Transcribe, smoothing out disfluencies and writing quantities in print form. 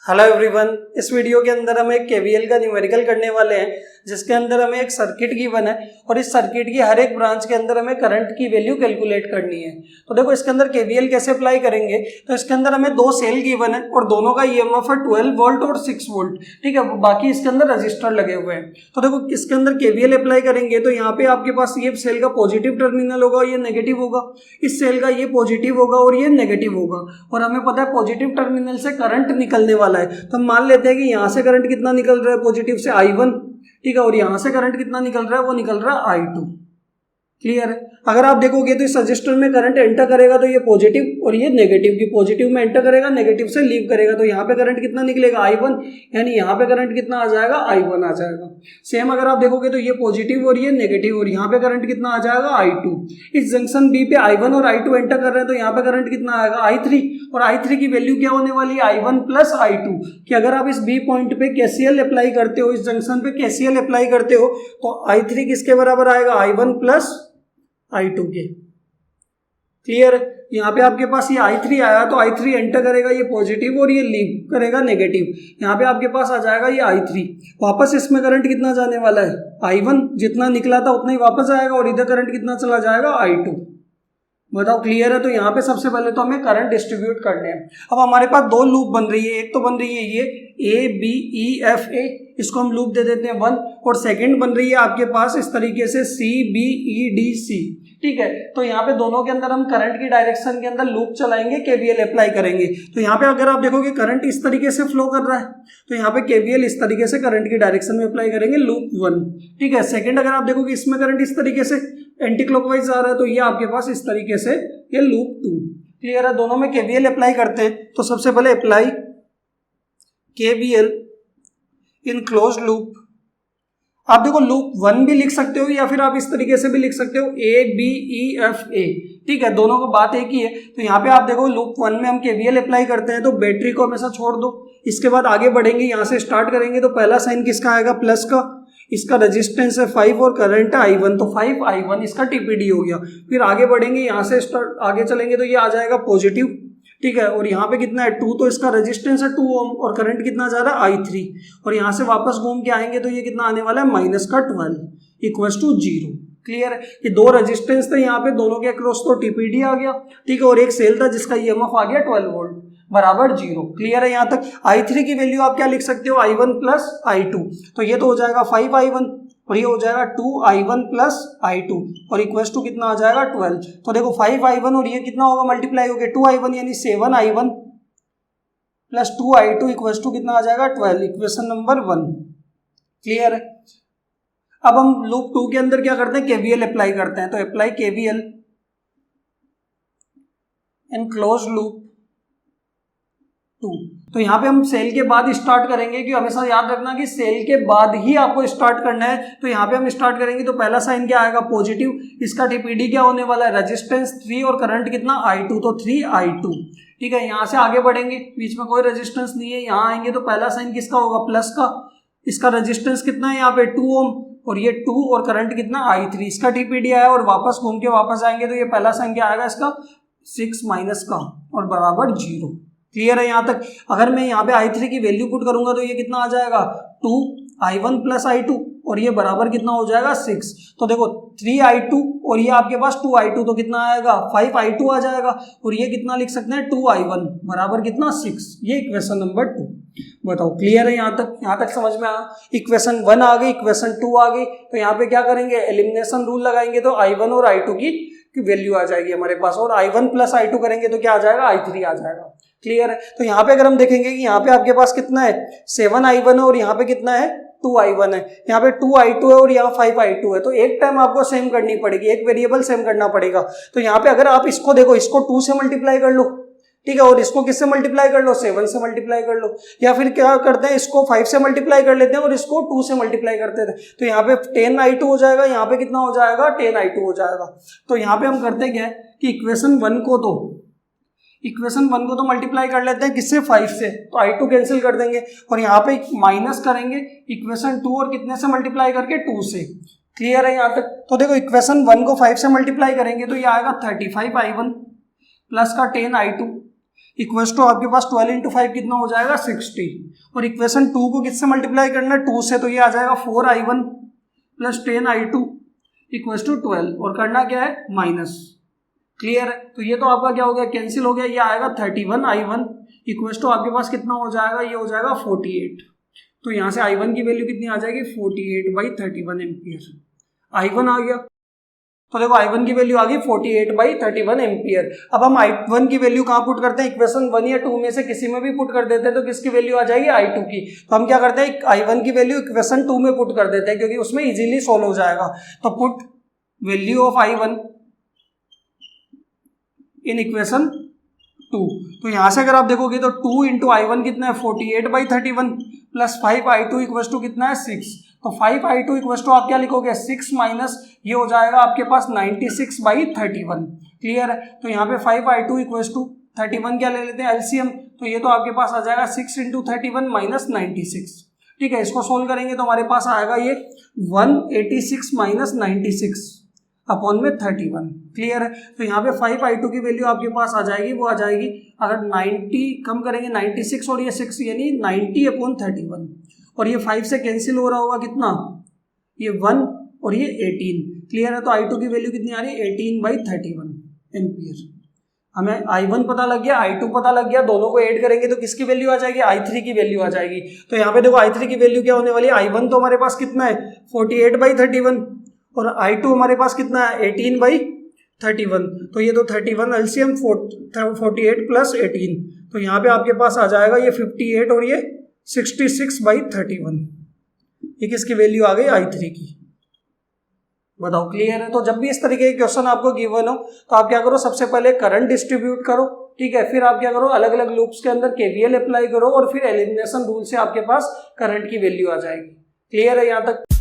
Hello everyone, इस video के अंदर हम एक केवीएल का न्यूमेरिकल करने वाले हैं जिसके अंदर हमें एक सर्किट गिवन है और इस सर्किट की हर एक ब्रांच के अंदर हमें करंट की वैल्यू कैलकुलेट करनी है। तो देखो इसके अंदर केवीएल कैसे अप्लाई करेंगे, तो इसके अंदर हमें दो सेल गिवन है और दोनों का ईएमएफ है 12 वोल्ट और 6 वोल्ट। ठीक है, बाकी इसके अंदर रजिस्टर लगे हुए हैं। तो देखो इसके अंदर केवीएल अप्लाई करेंगे तो यहाँ पे आपके पास ये सेल का पॉजिटिव टर्मिनल होगा, ये नेगेटिव होगा, इस सेल का ये पॉजिटिव होगा और ये नेगेटिव होगा। और हमें पता है पॉजिटिव टर्मिनल से करंट निकलने वाला है, तो हम मान लेते हैं कि यहाँ से करंट कितना निकल रहा है पॉजिटिव से I1। ठीक है, और यहाँ से करंट कितना निकल रहा है, वो निकल रहा है I2। क्लियर है। अगर आप देखोगे तो इस रजिस्टर में करंट एंटर करेगा तो ये पॉजिटिव और ये नेगेटिव की पॉजिटिव में एंटर करेगा, नेगेटिव से लीव करेगा, तो यहाँ पे करंट कितना निकलेगा I1, यानी यहाँ पे करंट कितना आ जाएगा I1 आ जाएगा। सेम अगर आप देखोगे तो ये पॉजिटिव और ये नेगेटिव और यहाँ पे करंट कितना आ जाएगा I2। इस जंक्शन बी पे I1 और I2 एंटर कर रहे हैं तो यहाँ पे करंट कितना आएगा I3, और I3 की वैल्यू क्या होने वाली है I1 प्लस I2। कि अगर आप इस बी पॉइंट पे KCL अप्लाई करते हो, इस जंक्शन पे KCL अप्लाई करते हो तो I3 किसके बराबर आएगा I1 प्लस I2 के। क्लियर। यहाँ पे आपके पास ये I3 आया तो I3 एंटर करेगा ये पॉजिटिव और ये लीव करेगा नेगेटिव, यहाँ पे आपके पास आ जाएगा ये I3। वापस इसमें करंट कितना जाने वाला है I1, जितना निकला था उतना ही वापस आएगा और इधर करंट कितना चला जाएगा I2। बताओ क्लियर है। तो यहाँ पे सबसे पहले तो हमें करंट डिस्ट्रीब्यूट करने हैं। अब हमारे पास दो लूप बन रही है, एक तो बन रही है ये ABEFA, इसको हम लूप दे देते हैं 1, और सेकंड बन रही है आपके पास इस तरीके से CBEDC। ठीक है, तो यहाँ पे दोनों के अंदर हम करंट की डायरेक्शन के अंदर लूप चलाएंगे, केवीएल अप्लाई करेंगे। तो यहाँ पे अगर आप देखोगे करंट इस तरीके से फ्लो कर रहा है तो यहाँ पे केवीएल इस तरीके से करंट की डायरेक्शन में अप्लाई करेंगे लूप 1। ठीक है, सेकंड अगर आप देखोगे इसमें करंट इस तरीके से एंटी क्लॉकवाइज आ रहा है तो ये आपके पास इस तरीके से ये लूप 2। क्लियर है। दोनों में केवीएल अप्लाई करते हैं। तो सबसे पहले अप्लाई केवीएल इन क्लोज्ड लूप। आप देखो लूप 1 भी लिख सकते हो या फिर आप इस तरीके से भी लिख सकते हो ABEFA। ठीक है, दोनों को बात एक ही है। तो यहाँ पे आप देखो लूप 1 में हम केवीएल अप्लाई करते हैं तो बैटरी को हमेशा छोड़ दो, इसके बाद आगे बढ़ेंगे, यहाँ से स्टार्ट करेंगे तो पहला साइन किसका आएगा प्लस का, इसका रेजिस्टेंस है 5 और करंट है I1, तो 5I1 इसका TPD हो गया। फिर आगे बढ़ेंगे, यहाँ से स्टार्ट आगे चलेंगे तो ये आ जाएगा पॉजिटिव। ठीक है, और यहाँ पे कितना है 2, तो इसका रेजिस्टेंस है 2 ओम और करंट कितना जा रहा है I3, और यहाँ से वापस घूम के आएंगे तो ये कितना आने वाला है माइनस का 12 इक्वल्स टू 0। क्लियर है कि दो रेजिस्टेंस थे यहाँ पे, दोनों के अक्रॉस तो TPD आ गया। ठीक है, और एक सेल था जिसका EMF आ गया 12 वोल्ट बराबर 0। क्लियर है। यहाँ तक I3 की वैल्यू आप क्या लिख सकते हो I1 प्लस I2, तो ये तो हो जाएगा 5I1 और ये हो जाएगा 2I1 प्लस I2 और इक्वल्स टू कितना आ जाएगा 12। तो देखो 5I1 और ये कितना होगा मल्टीप्लाई हो गया 2I1 यानी 7I1 plus 2I2 equals to कितना आ जाएगा 12, इक्वेशन नंबर 1। क्लियर है। अब हम लूप 2 के अंदर क्या करते हैं केवीएल अप्लाई करते हैं। तो अप्लाई केवीएल इन क्लोज्ड लूप 2। तो यहाँ पे हम सेल के बाद स्टार्ट करेंगे, कि हमेशा याद रखना कि सेल के बाद ही आपको स्टार्ट करना है। तो यहाँ पे हम स्टार्ट करेंगे तो पहला साइन क्या आएगा पॉजिटिव, इसका TPD क्या होने वाला है रेजिस्टेंस 3 और करंट कितना I2, तो 3I2। ठीक है, यहाँ से आगे बढ़ेंगे, बीच में कोई रेजिस्टेंस नहीं है, यहाँ आएंगे तो पहला साइन किसका होगा प्लस का, इसका रेजिस्टेंस कितना है यहाँ पे 2 ओम और ये 2 और करंट कितना I3, इसका TPD आया, और वापस घूम के वापस आएंगे तो ये पहला साइन क्या आएगा इसका 6 माइनस का और बराबर 0। क्लियर है। यहाँ तक अगर मैं यहाँ पे I3 की वैल्यू पुट करूंगा तो ये कितना आ जाएगा 2I1 प्लस I2 और ये बराबर कितना हो जाएगा 6। तो देखो 3I2 और ये आपके पास 2I2 तो कितना आएगा 5I2 आ जाएगा, और ये कितना लिख सकते हैं 2I1 बराबर कितना 6। ये इक्वेशन नंबर 2। बताओ क्लियर है। यहाँ तक समझ में आया। इक्वेशन 1 आ गई, इक्वेशन 2 आ गई। तो यहाँ पे क्या करेंगे एलिमिनेशन रूल लगाएंगे तो I1 और I2 की वैल्यू आ जाएगी हमारे पास, और I1 प्लस I2 करेंगे तो क्या आ जाएगा I3 आ जाएगा। क्लियर है। तो यहाँ पे अगर हम देखेंगे कि यहाँ पे आपके पास कितना है 7I1 है और यहाँ पे कितना है 2I1 है, यहाँ पे 2I2 है और यहाँ 5I2 है। तो एक टाइम आपको सेम करनी पड़ेगी, एक वेरिएबल सेम करना पड़ेगा। तो यहाँ पे अगर आप इसको देखो, इसको 2 से मल्टीप्लाई कर लो, ठीक है, और इसको किससे मल्टीप्लाई कर लो 7 से मल्टीप्लाई कर लो, या फिर क्या करते हैं इसको 5 से मल्टीप्लाई कर लेते हैं और इसको 2 से मल्टीप्लाई करते थे। तो यहाँ पे 10I2 हो जाएगा, यहाँ पे कितना हो जाएगा 10I2 हो जाएगा। तो यहाँ पे हम करते क्या है कि इक्वेशन 1 को तो मल्टीप्लाई कर लेते हैं किससे 5 से, तो I2 कैंसिल कर देंगे और यहाँ पे माइनस करेंगे इक्वेशन 2 और कितने से मल्टीप्लाई करके 2 से। क्लियर है यहाँ तक। तो देखो इक्वेशन 1 को 5 से मल्टीप्लाई करेंगे तो ये आएगा 35I1 प्लस का 10I2 इक्वल्स टू आपके पास 12 इंटू 5 कितना हो जाएगा 60, और इक्वेशन 2 को किससे मल्टीप्लाई करना है 2 से, तो ये आ जाएगा 4i1 plus 10i2 equals to 12, और करना क्या है माइनस। क्लियर है, तो ये तो आपका क्या हो गया कैंसिल हो गया, ये आएगा 31i1 इक्वल्स टू आपके पास कितना हो जाएगा, ये हो जाएगा 48। तो यहाँ से i1 की वैल्यू कितनी आ जाएगी 48/31 एम्पियर, i1 आ गया। तो देखो i1 की वैल्यू आ गई 48/31 एम्पियर। अब हम i1 की वैल्यू कहाँ पुट करते हैं, इक्वेशन 1 या 2 में से किसी में भी पुट कर देते हैं, तो किसकी वैल्यू आ जाएगी i2 की। तो हम क्या करते हैं i1 की वैल्यू इक्वेशन 2 में पुट कर देते हैं, क्योंकि उसमें इजीली सोल्व हो जाएगा। तो put value of i1 in equation 2। तो यहां से अगर आप देखोगे तो 2 इंटू i1 कितना है 48/31 प्लस 5i2 इक्वल्स टू कितना है 6। तो 5i2 इक्वल्स टू आप क्या लिखोगे 6 माइनस ये हो जाएगा आपके पास 96/31। क्लियर है, तो यहाँ पे 5i2 इक्वल्स टू 31 क्या ले लेते हैं एलसीएम, तो ये तो आपके पास आ जाएगा 6 इंटू 31 माइनस 96। ठीक है, इसको सोल्व करेंगे तो हमारे पास आएगा ये 186 माइनस 96 अपॉन में 31। क्लियर है, तो यहाँ पे 5i2 की वैल्यू आपके पास आ जाएगी, वो आ जाएगी अगर 90 कम करेंगे 96 और ये 6 यानी 90/31, और ये 5 से कैंसिल हो रहा होगा कितना ये 1 और ये 18। क्लियर है, तो i2 की वैल्यू कितनी आ रही है 18/31 एम्पियर। हमें i1 पता लग गया, i2 पता लग गया, दोनों को ऐड करेंगे तो किसकी वैल्यू आ जाएगी i3 की वैल्यू आ जाएगी। तो यहाँ पे देखो i3 की वैल्यू क्या होने वाली है, i1 तो हमारे पास कितना है 48/31 और i2 हमारे पास कितना है 18/31। तो ये तो 31 एलसीएम 48 प्लस 18, तो यहाँ पे आपके पास आ जाएगा ये 58 और ये 66/31। ये किसकी वैल्यू आ गई i3 की, बताओ। क्लियर है, तो जब भी इस तरीके के क्वेश्चन आपको गिवन हो तो आप क्या करो सबसे पहले करंट डिस्ट्रीब्यूट करो, ठीक है, फिर आप क्या करो अलग अलग लूप्स के अंदर केवीएल अप्लाई करो और फिर एलिमिनेशन रूल से आपके पास करंट की वैल्यू आ जाएगी। क्लियर है यहाँ तक।